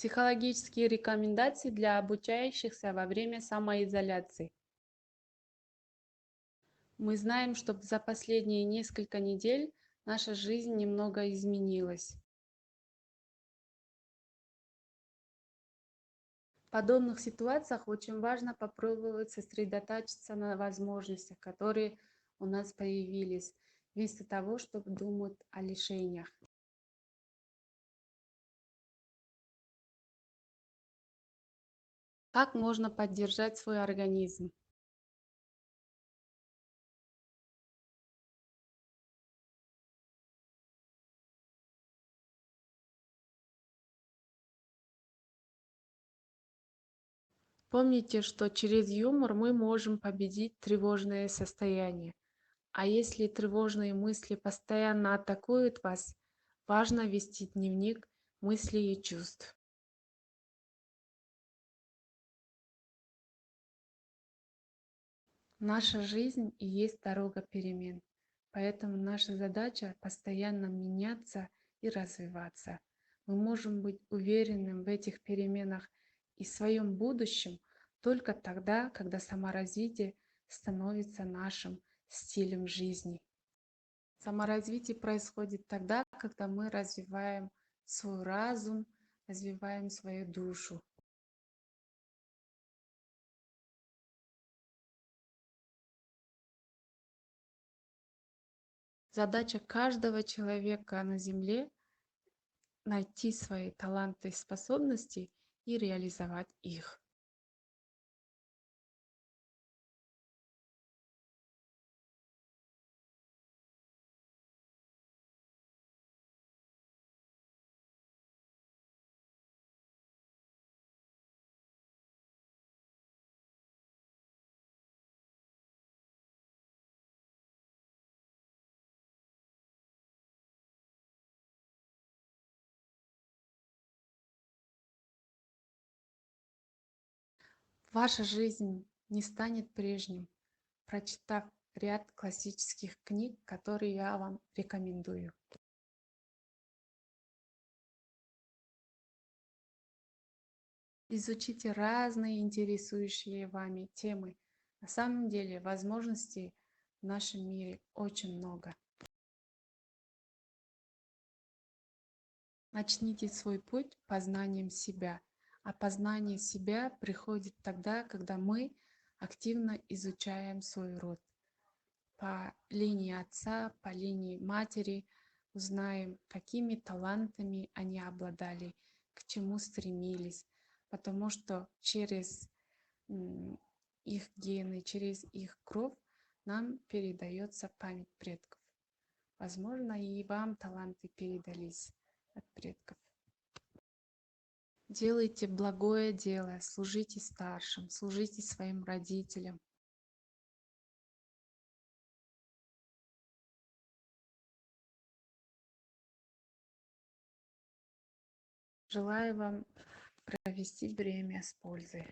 Психологические рекомендации для обучающихся во время самоизоляции. Мы знаем, что за последние несколько недель наша жизнь немного изменилась. В подобных ситуациях очень важно попробовать сосредоточиться на возможностях, которые у нас появились, вместо того, чтобы думать о лишениях. Как можно поддержать свой организм? Помните, что через юмор мы можем победить тревожное состояние. А если тревожные мысли постоянно атакуют вас, важно вести дневник мыслей и чувств. Наша жизнь и есть дорога перемен, поэтому наша задача постоянно меняться и развиваться. Мы можем быть уверенным в этих переменах и в своем будущем только тогда, когда саморазвитие становится нашим стилем жизни. Саморазвитие происходит тогда, когда мы развиваем свой разум, развиваем свою душу. Задача каждого человека на Земле — найти свои таланты и способности и реализовать их. Ваша жизнь не станет прежним, прочитав ряд классических книг, которые я вам рекомендую. Изучите разные интересующие вами темы. На самом деле возможностей в нашем мире очень много. Начните свой путь познанием себя. А познание себя приходит тогда, когда мы активно изучаем свой род. По линии отца, по линии матери узнаем, какими талантами они обладали, к чему стремились, потому что через их гены, через их кровь нам передается память предков. Возможно, и вам таланты передались от предков. Делайте благое дело, служите старшим, служите своим родителям. Желаю вам провести время с пользой.